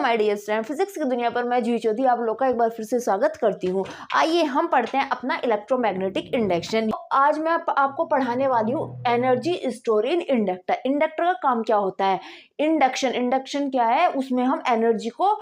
My dear student, physics की दुनिया पर मैं जूही चौधरी आप लोग का एक बार फिर से स्वागत करती हूँ। आइए हम पढ़ते हैं अपना इलेक्ट्रोमैग्नेटिक इंडक्शन। आज मैं आपको पढ़ाने वाली हूँ energy store in inductor. Inductor का काम क्या होता है? इंडक्शन क्या है? उसमें हम एनर्जी को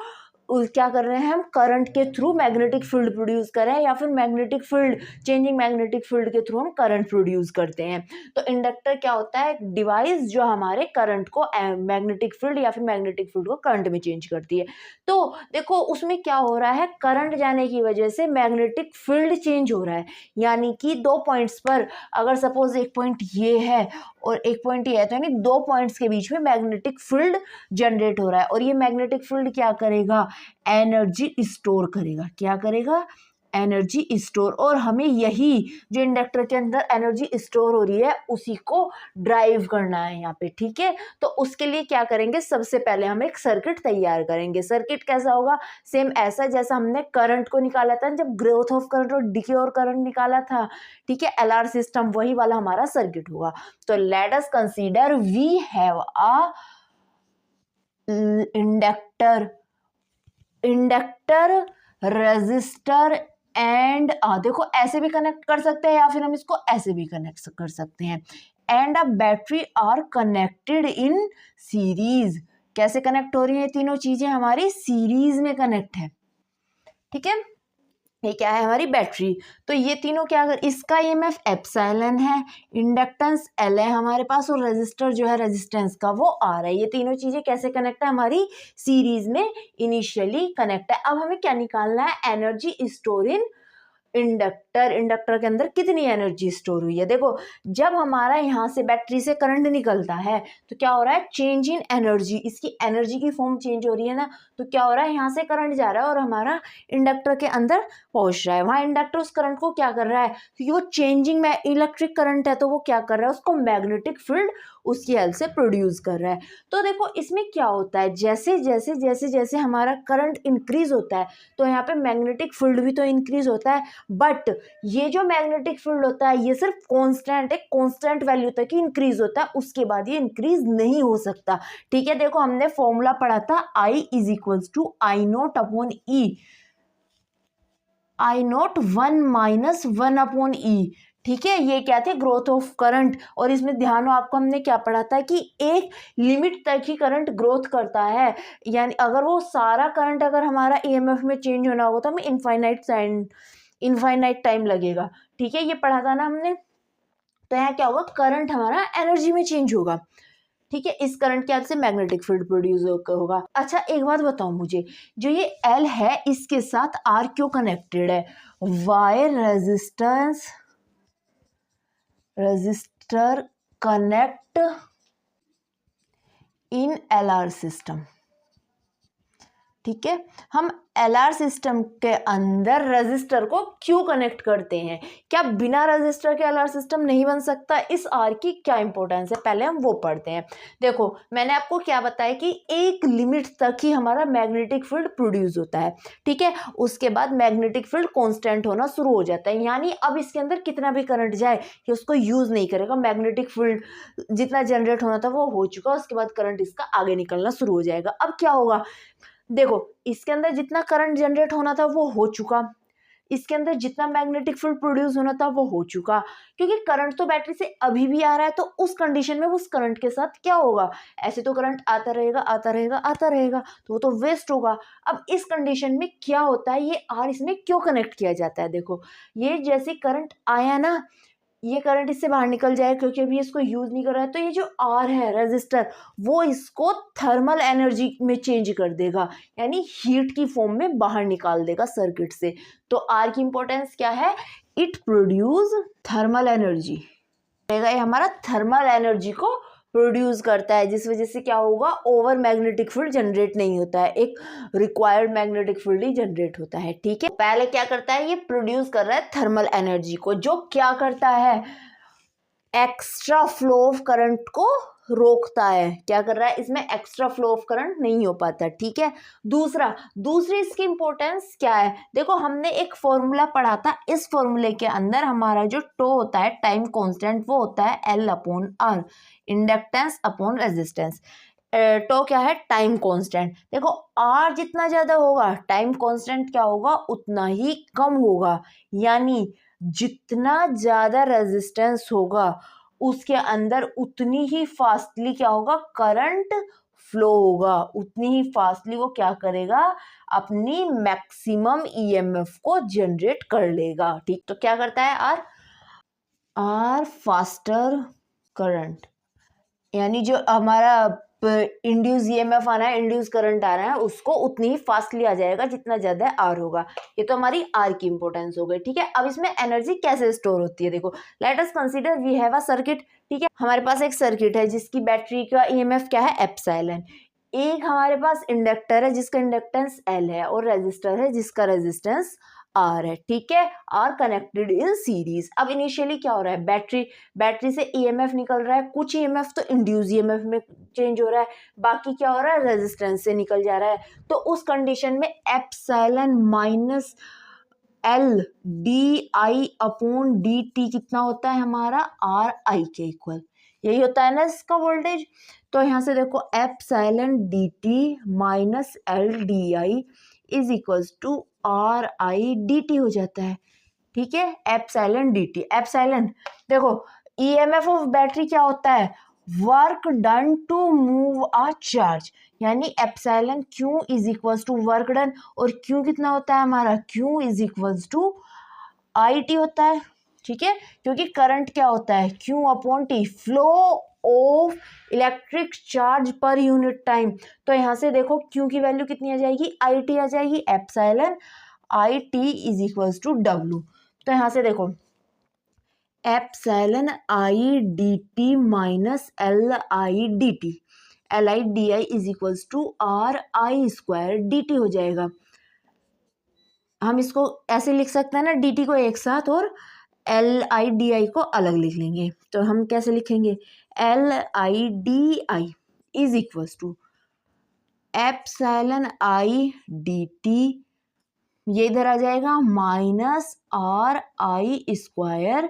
क्या कर रहे हैं, हम करंट के थ्रू मैग्नेटिक फील्ड प्रोड्यूस कर रहे हैं, या फिर magnetic field, changing magnetic field के थ्रू हम करंट प्रोड्यूस करते हैं। तो इंडक्टर क्या होता है? एक डिवाइस जो हमारे करंट को मैग्नेटिक फील्ड या फिर मैग्नेटिक फील्ड को करंट में चेंज करती है। तो देखो उसमें क्या हो रहा है, करंट जाने की वजह से मैग्नेटिक फील्ड चेंज हो रहा है। यानी कि 2 पॉइंट्स पर, अगर सपोज एक पॉइंट ये है और एक पॉइंट ये है, तो यानी 2 पॉइंट्स के बीच में मैग्नेटिक फील्ड जनरेट हो रहा है। और ये मैग्नेटिक फील्ड क्या करेगा? एनर्जी स्टोर करेगा। क्या करेगा? Energy store. और हमें यही जो इंडक्टर के अंदर एनर्जी स्टोर हो रही है उसी को ड्राइव करना है यहाँ पे, ठीक है। तो उसके लिए क्या करेंगे, सबसे पहले हम एक सर्किट तैयार करेंगे। सर्किट कैसा होगा? सेम ऐसा जैसा हमने करंट को निकाला था, जब ग्रोथ ऑफ करंट और डिके और करंट निकाला था, ठीक है, एलआर सिस्टम, वही वाला हमारा सर्किट होगा। तो let us consider we have a inductor resistor and देखो ऐसे भी कनेक्ट कर सकते हैं या फिर हम इसको ऐसे भी कनेक्ट कर सकते हैं। And a battery are connected in series. कैसे कनेक्ट हो रही है? तीनों चीजें हमारी सीरीज में कनेक्ट है, ठीक है। ये क्या है? हमारी बैटरी। तो ये तीनों क्या, अगर इसका ईएमएफ एप्सिलॉन है, इंडक्टेंस एल है हमारे पास, और रेजिस्टर जो है रेजिस्टेंस का वो आर है। ये तीनों चीजें कैसे कनेक्ट है? हमारी सीरीज में इनिशियली कनेक्ट है। अब हमें क्या निकालना है? एनर्जी स्टोर इन इंडक्टर के अंदर कितनी एनर्जी स्टोर हुई है। देखो जब हमारा यहाँ से बैटरी से करंट निकलता है तो क्या हो रहा है? चेंज इन एनर्जी, इसकी एनर्जी की फॉर्म चेंज हो रही है ना। तो क्या हो रहा है? यहाँ से करंट जा रहा है और हमारा इंडक्टर के अंदर पहुंच रहा है। वहां इंडक्टर उस करंट को क्या कर रहा है? क्योंकि वो चेंजिंग में इलेक्ट्रिक करंट है, तो वो क्या कर रहा है? उसको मैग्नेटिक फील्ड उसकी हेल्प से प्रोड्यूस कर रहा है। तो देखो इसमें क्या होता है, जैसे जैसे जैसे जैसे हमारा करंट इंक्रीज होता है तो यहाँ पे मैग्नेटिक फील्ड भी तो इंक्रीज होता है। बट ये जो मैग्नेटिक फील्ड होता है ये सिर्फ कांस्टेंट है, कांस्टेंट वैल्यू तक ही इंक्रीज होता है, उसके बाद ये इंक्रीज नहीं हो सकता, ठीक है। देखो हमने फॉर्मूला पढ़ा था I is equals to I naught upon e, I naught 1 minus 1 upon e, ठीक है। ये क्या थे? Growth of current. और इसमें ध्यान हो, आपको हमने क्या पढ़ा था कि एक लिमिट तक ही करंट ग्रोथ करता है। यानी अगर वो सारा करंट अगर हमारा ईएमएफ में चेंज होना होगा तो हमें इनफाइनाइट टाइम लगेगा, ठीक है। ये पढ़ा था ना हमने। तो यहाँ क्या होगा? करंट हमारा एनर्जी में चेंज होगा, ठीक है। इस करंट के हेल्प से मैग्नेटिक फील्ड प्रोड्यूस होगा। अच्छा एक बात बताओ मुझे, जो ये एल है इसके साथ आर क्यों कनेक्टेड है? Wire register connect in LR system, ठीक है। हम एलआर सिस्टम के अंदर रेजिस्टर को क्यों कनेक्ट करते हैं? क्या बिना रेजिस्टर के एलआर सिस्टम नहीं बन सकता? इस आर की क्या इंपॉर्टेंस है, पहले हम वो पढ़ते हैं। देखो मैंने आपको क्या बताया कि एक लिमिट तक ही हमारा मैग्नेटिक फील्ड प्रोड्यूस होता है, ठीक है। उसके बाद मैग्नेटिक फील्ड कांस्टेंट होना शुरू हो जाता है। यानी अब इसके अंदर कितना भी करंट जाए कि उसको यूज नहीं करेगा, मैग्नेटिक फील्ड जितना जनरेट होना था वो हो चुका, उसके बाद करंट इसका आगे निकलना शुरू हो जाएगा। अब क्या होगा? देखो इसके अंदर जितना करंट जनरेट होना था वो हो चुका, इसके अंदर जितना मैग्नेटिक फील्ड प्रोड्यूस होना था वो हो चुका, क्योंकि करंट तो बैटरी से अभी भी आ रहा है। तो उस कंडीशन में उस करंट के साथ क्या होगा? ऐसे तो करंट आता रहेगा आता रहेगा आता रहेगा, तो वो तो वेस्ट होगा। अब इस कंडीशन में क्या होता है? ये आर इसमें क्यों कनेक्ट किया जाता है? देखो ये जैसे करंट आया ना, ये करंट इससे बाहर निकल जाए क्योंकि अभी इसको यूज नहीं कर रहा है, तो ये जो आर है रेजिस्टर वो इसको थर्मल एनर्जी में चेंज कर देगा, यानी हीट की फॉर्म में बाहर निकाल देगा सर्किट से। तो आर की इंपॉर्टेंस क्या है? इट प्रोड्यूस थर्मल एनर्जी, ये हमारा थर्मल एनर्जी को प्रोड्यूस करता है, जिस वजह से क्या होगा? ओवर मैग्नेटिक फील्ड जनरेट नहीं होता है, एक रिक्वायर्ड मैग्नेटिक फील्ड ही जनरेट होता है, ठीक है। पहले क्या करता है? ये प्रोड्यूस कर रहा है थर्मल एनर्जी को, जो क्या करता है? एक्स्ट्रा फ्लो ऑफ करंट को रोकता है। क्या कर रहा है? इसमें एक्स्ट्रा फ्लो ऑफ करंट नहीं हो पाता, ठीक है। दूसरी इसकी इंपॉर्टेंस क्या है? देखो हमने एक फॉर्मूला पढ़ा था, इस फॉर्मूले के अंदर हमारा जो टो होता है टाइम कांस्टेंट वो होता है L upon R, inductance upon resistance. तो क्या है टाइम कांस्टेंट। देखो आर जितना ज़्यादा होगा टाइम कांस्टेंट क्या होगा उतना ही कम होगा, यानी जितना ज़्यादा रेजिस्टेंस होगा उसके अंदर उतनी ही फास्टली क्या होगा करंट फ्लो होगा, उतनी ही फास्टली वो क्या करेगा अपनी मैक्सिमम ईएमएफ को जनरेट कर लेगा। ठीक, तो क्या करता है आर फास्टर करंट, यानी जो हमारा इंड्यूस ईएमएफ आना है, इंड्यूस करंट आ रहा है, उसको उतनी ही फास्टली आ जाएगा जितना ज्यादा आर होगा। ये तो हमारी आर की इंपॉर्टेंस हो गई। ठीक है, अब इसमें एनर्जी कैसे स्टोर होती है देखो, let us consider we have a circuit. ठीक है, हमारे पास एक सर्किट है जिसकी बैटरी का ईएमएफ क्या है एप्सिलॉन, एक हमारे पास इंडक्टर है जिसका इंडक्टेंस एल है और रेजिस्टर है जिसका रेजिस्टेंस आर है। ठीक है, आर कनेक्टेड इन सीरीज। अब इनिशियली क्या हो रहा है, बैटरी से ईएमएफ निकल रहा है, कुछ ईएमएफ तो इंड्यूस ईएमएफ में चेंज हो रहा है, बाकी क्या हो रहा है रेजिस्टेंस से निकल जा रहा है। तो उस कंडीशन में एप्सिलॉन माइनस एल डी आई अपॉन डी टी कितना होता है हमारा आर आई के इक्वल, यही होता है ना इसका वोल्टेज। तो यहाँ से देखो epsilon d T minus L d I is equals to R I D T हो जाता है। ठीक है, एप्सिलॉन डी टी, एप्सिलॉन देखो ईएमएफ ऑफ बैटरी क्या होता है work done to move a charge, यानी epsilon q is equals to work done, और क्यू कितना होता है हमारा q is equals to I t होता है। ठीक है, क्योंकि करंट क्या होता है Q upon T, flow of electric charge per unit time. तो यहाँ से देखो क्यू की वैल्यू कितनी आ जाएगी आई टी आ जाएगी, epsilon I T is equals to W. तो यहाँ से देखो epsilon I D T minus L I D T, L I D I is equals to R I square D T हो जाएगा। हम इसको ऐसे लिख सकते हैं ना डी टी को एक साथ और एल आई डी आई को अलग लिख लेंगे। तो हम कैसे लिखेंगे L I D I is equals to epsilon I D T, ये इधर आ जाएगा minus R I square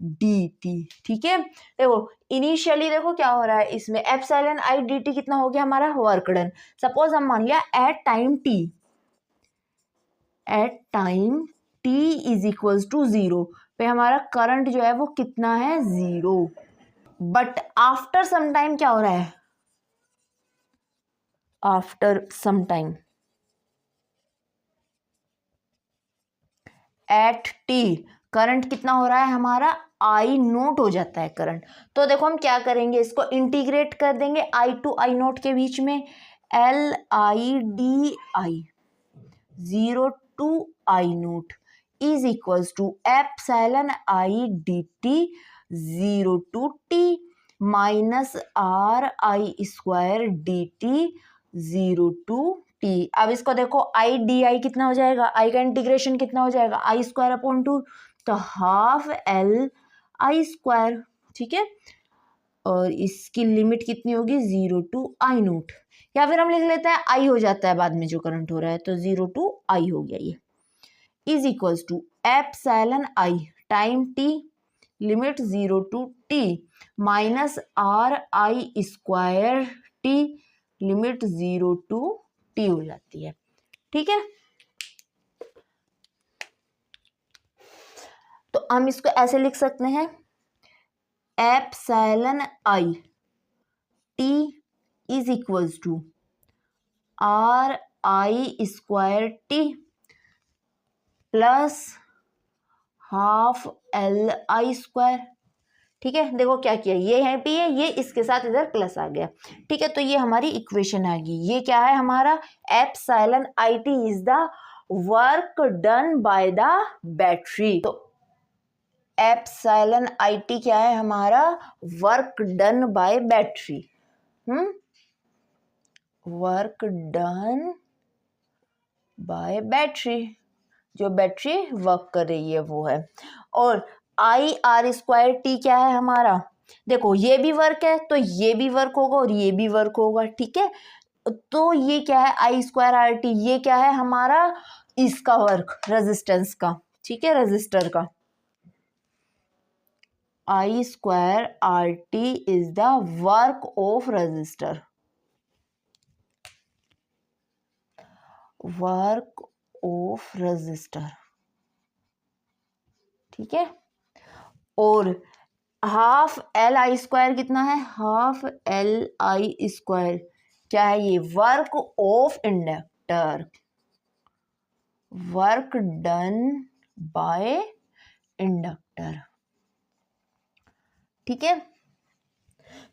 D T. ठीक है, देखो इनिशियली देखो क्या हो रहा है इसमें एप्सिलॉन आई डी टी कितना हो गया हमारा वर्क डन। सपोज हम मान लिया at time T is equals to zero पे हमारा करंट जो है वो कितना है जीरो, बट आफ्टर सम टाइम क्या हो रहा है after some time at T current कितना हो रहा है हमारा आई नोट हो जाता है करंट। तो देखो हम क्या करेंगे इसको इंटीग्रेट कर देंगे आई टू आई नोट के बीच में, L I D I zero to I naught is equals to epsilon I D t zero to t minus R I square D t zero to t. अब इसको देखो I D I कितना हो जाएगा, आई का इंटीग्रेशन कितना हो जाएगा आई स्क्वायर अपॉन टू, तो हाफ एल आई स्क्वायर। ठीक है, और इसकी लिमिट कितनी होगी जीरो टू आई नोट, या फिर हम लिख लेते हैं आई हो जाता है बाद में जो करंट हो रहा है, तो जीरो टू आई हो गया ये, is equals to epsilon I time t limit zero to t minus R I square t limit zero to t हो जाती है। ठीक है, तो हम इसको ऐसे लिख सकते हैं epsilon I T is equals to R I square t plus half L I square. ठीक है, देखो क्या किया ये है पे ये इसके साथ इधर प्लस आ गया। ठीक है, तो ये हमारी इक्वेशन आ गई, ये क्या है हमारा epsilon I T is the work done by the battery. तो एप्सिलॉन आई टी क्या है हमारा work done bye battery, work done bye battery, जो बैटरी वर्क कर रही है वो है। और आई आर स्क्वायर टी क्या है हमारा, देखो ये भी वर्क है तो ये भी वर्क होगा और ये भी वर्क होगा। ठीक है, तो ये क्या है आई स्क्वायर आर टी, ये क्या है हमारा इसका वर्क रेजिस्टेंस का। ठीक है, रेजिस्टर का I square R t is the work of resistor. Work of resistor, ठीक है। और हाफ एल आई स्क्वायर कितना है, हाफ एल आई स्क्वायर क्या है, ये work of inductor, work done by inductor, ठीक है।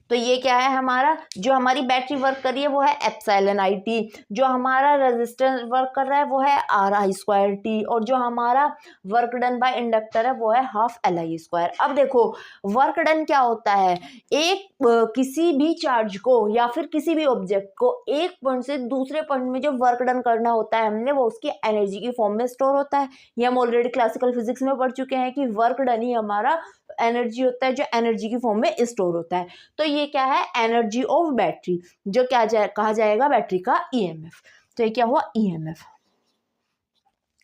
तो ये क्या है हमारा, जो हमारी बैटरी वर्क कर रही है वो है एप्सिलॉन आई टी, जो हमारा रेजिस्टेंस वर्क कर रहा है वो है आर आई स्क्वायर टी, और जो हमारा वर्क डन बाय इंडक्टर है वो है हाफ एल आई स्क्वायर। अब देखो वर्क डन क्या होता है, एक किसी भी चार्ज को या फिर किसी भी ऑब्जेक्ट को एक पॉइंट से दूसरे पॉइंट में जो वर्क डन करना होता है हमने, वो उसकी एनर्जी की फॉर्म में स्टोर होता है। ये हम ऑलरेडी क्लासिकल फिजिक्स में पढ़ चुके हैं कि वर्क डन ही हमारा एनर्जी होता है जो एनर्जी की फॉर्म में स्टोर होता है। तो ये क्या है, एनर्जी ऑफ बैटरी, जो क्या कहा जाएगा बैटरी का ईएमएफ। तो ये क्या हुआ, ईएमएफ।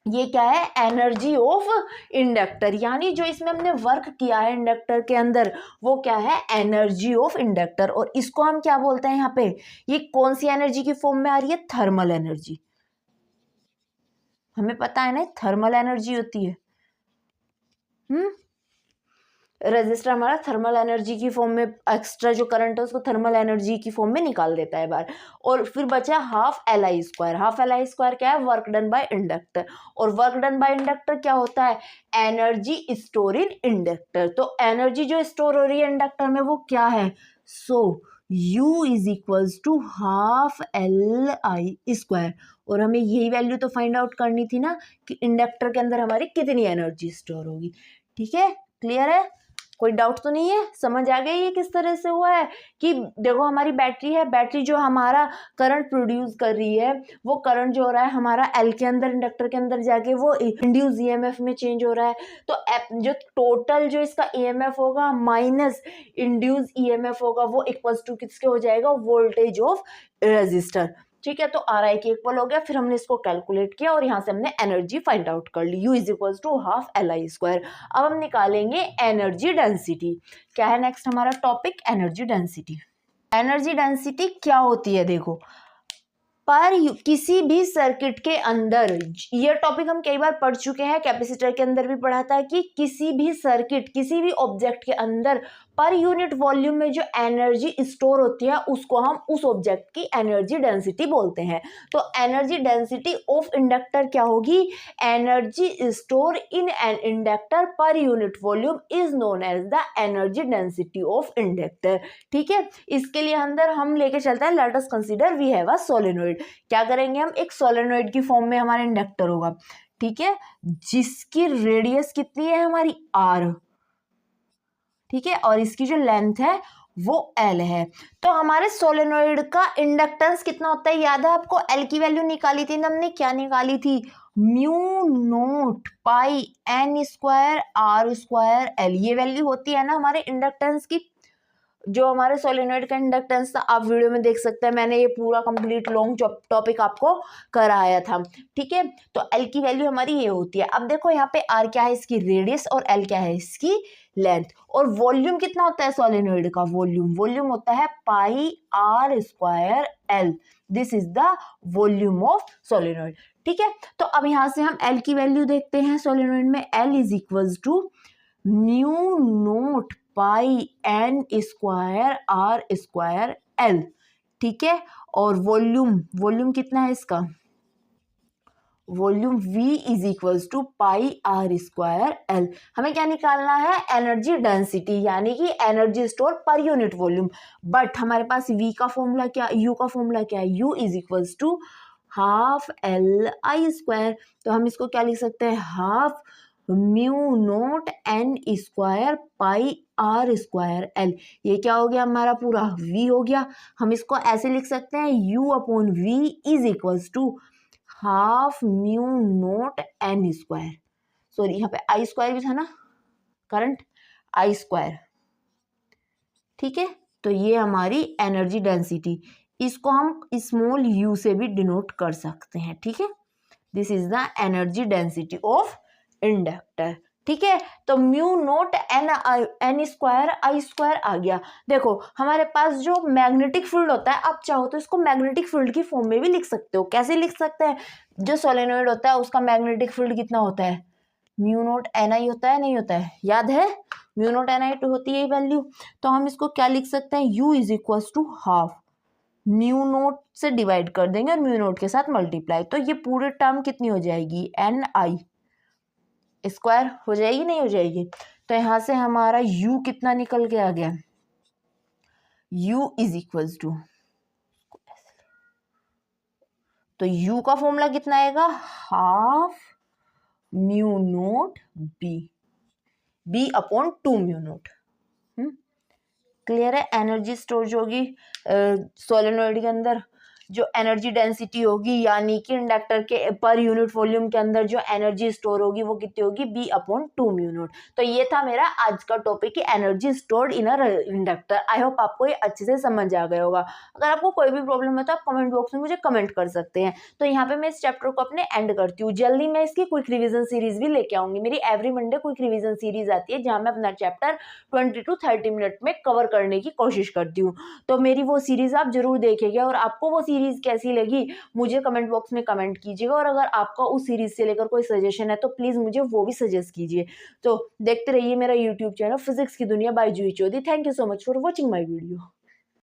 ये क्या है, एनर्जी ऑफ इंडक्टर, यानी जो इसमें हमने वर्क किया है इंडक्टर के अंदर वो क्या है, एनर्जी ऑफ इंडक्टर। और इसको हम क्या बोलते हैं यहाँ पे, ये कौन सी एनर्जी की फॉर्म में आ रही है, थर्मल एनर्जी। हमें पता है ना थर्मल एनर्जी होती है। रेजिस्टर हमारा थर्मल एनर्जी की फॉर्म में, एक्स्ट्रा जो करंट है उसको थर्मल एनर्जी की फॉर्म में निकाल देता है बाहर। और फिर बचा half L I square. Half L I square क्या है, वर्क डन बाय इंडक्टर। और वर्क डन बाय इंडक्टर क्या होता है, एनर्जी स्टोर इन इंडक्टर। तो एनर्जी जो स्टोर हो रही है इंडक्टर में वो क्या है, so U is equals to half L I square. और हमें यही वैल्यू तो फाइंड आउट करनी थी ना कि इंडक्टर के अंदर हमारी कितनी एनर्जी स्टोर होगी। ठीक है, क्लियर है, कोई डाउट तो नहीं है, समझ आ गई ये किस तरह से हुआ है। कि देखो हमारी बैटरी है, बैटरी जो हमारा करंट प्रोड्यूस कर रही है वो करंट जो हो रहा है हमारा एल के अंदर, इंडक्टर के अंदर जाके वो इंड्यूस ईएमएफ में चेंज हो रहा है। तो जो टोटल जो इसका ईएमएफ होगा माइनस इंड्यूस ईएमएफ होगा वो इक्वल्स टू किसके हो जाएगा, वोल्टेज ऑफ रेजिस्टर। ठीक है, तो आर आई के इक्वल हो गया। फिर हमने इसको कैलकुलेट किया और यहाँ से हमने एनर्जी फाइंड आउट कर ली, U is equals to half L I square. अब हम निकालेंगे एनर्जी डेंसिटी। क्या है नेक्स्ट हमारा topic, energy density. Energy density क्या होती है, देखो पर किसी भी सर्किट के अंदर, ये टॉपिक हम कई बार पढ़ चुके हैं, कैपेसिटर के अंदर भी पढ़ा था कि किसी भी सर्किट, किसी भी ऑब्जेक्ट के अंदर पर यूनिट वॉल्यूम में जो एनर्जी स्टोर होती है उसको हम उस ऑब्जेक्ट की एनर्जी डेंसिटी बोलते हैं। तो एनर्जी डेंसिटी ऑफ इंडक्टर क्या होगी, energy store in an inductor per unit volume is known as the energy density of inductor. ठीक है, इसके लिए अंदर हम लेके चलते हैं, let us consider we have a solenoid. क्या करेंगे हम, एक सोलेनोइड की फॉर्म में हमारा इंडक्टर होगा, ठीक है, जिसकी रेडियस कितनी है हमारी r, ठीक है, और इसकी जो लेंथ है वो L है। तो हमारे सोलेनोइड का इंडक्टेंस कितना होता है, याद है आपको, L की वैल्यू निकाली थी हमने, क्या निकाली थी, mu naught pi n square r square L। ये वैल्यू होती है ना हमारे इंडक्टेंस की। जो हमारे सोलेनोइड का इंडक्टेंस था आप वीडियो में देख सकते हैं, मैंने ये पूरा कंप्लीट लॉन्ग टॉपिक आपको कराया था। ठीक है, तो L की वैल्यू हमारी ये होती है। अब देखो यहाँ पे R क्या है, इसकी रेडियस, और L क्या है, इसकी लेंथ। और वॉल्यूम कितना होता है सोलेनोइड का, वॉल्यूम होता है पाई r square L। This is the volume of solenoid. ठीक है, तो अब यहाँ से हम L की वैल्यू देखते हैं सोलेनोइड में, L is equal to mu naught pi n square r square L। ठीक है, और वॉल्यूम कितना है इसका, volume V is equals to pi r square L। हमें क्या निकालना है, एनर्जी डेंसिटी, यानी कि energy store per unit volume. But हमारे पास V का फॉर्मूला क्या, U का फॉर्मूला क्या है, U is equals to half L I square. तो हम इसको क्या लिख सकते हैं, half mu naught n square pi r square L। ये क्या हो गया हमारा पूरा V हो गया। हम इसको ऐसे लिख सकते हैं, U upon V is equals to half mu naught n square, sorry यहाँ पे आई स्क्वायर भी था ना, करंट आई स्क्वायर। ठीक है, तो ये हमारी एनर्जी डेंसिटी, इसको हम स्मॉल u से भी डिनोट कर सकते हैं। ठीक है, this is the energy density of inductor. ठीक है, तो म्यू नोट एन स्क्वायर आई स्क्वायर आ गया। देखो हमारे पास जो मैग्नेटिक फील्ड होता है, आप चाहो तो इसको मैग्नेटिक फील्ड की फॉर्म में भी लिख सकते हो। कैसे लिख सकते हैं? जो सोलेनोइड होता है उसका मैग्नेटिक फील्ड कितना होता है? म्यू नोट एन आई होता है, नहीं होता है? याद है, म्यू नोट एन आई तो होती है वैल्यू। तो हम इसको क्या लिख सकते हैं? U is equal to half mu naught से डिवाइड कर देंगे और म्यू नोट के साथ मल्टीप्लाई, तो ये पूरी टर्म कितनी हो जाएगी? एन आई स्क्वायर हो जाएगी, नहीं हो जाएगी? तो यहाँ से हमारा u कितना निकल के आ गया? u इज इक्वल टू, तो u का फॉर्मूला कितना आएगा? Half mu naught B upon 2 mu naught. Clear है? एनर्जी स्टोर जो होगी सोलेनोइड के अंदर, जो एनर्जी डेंसिटी होगी, यानी कि इंडक्टर के पर यूनिट वॉल्यूम के अंदर जो एनर्जी स्टोर होगी वो कितनी होगी? B upon 2 mu naught. तो ये था मेरा आज का टॉपिक कि energy stored in a inductor. I hope आपको ये अच्छे से समझ आ गया होगा। अगर आपको कोई भी प्रॉब्लम है तो आप कमेंट बॉक्स में मुझे कमेंट कर सकते हैं। तो यहाँ पे मैं इस चैप्टर को अपने एंड करती हूँ। जल्दी मैं इसकी क्विक रिविजन सीरीज भी लेके आऊंगी। मेरी every Monday quick revision series आती है जहाँ मैं अपना चैप्टर 20 to 30 मिनट में कवर करने की कोशिश करती हूँ। तो मेरी वो सीरीज आप जरूर देखेंगे, और आपको वो सीरीज कैसी लगी मुझे कमेंट बॉक्स में कमेंट कीजिएगा। और अगर आपका उस सीरीज से लेकर कोई सजेशन है तो प्लीज मुझे वो भी सजेस्ट कीजिए। तो देखते रहिए मेरा यूट्यूब चैनल फिजिक्स की दुनिया by Juhi Chaudhary. Thank you so much for watching my video.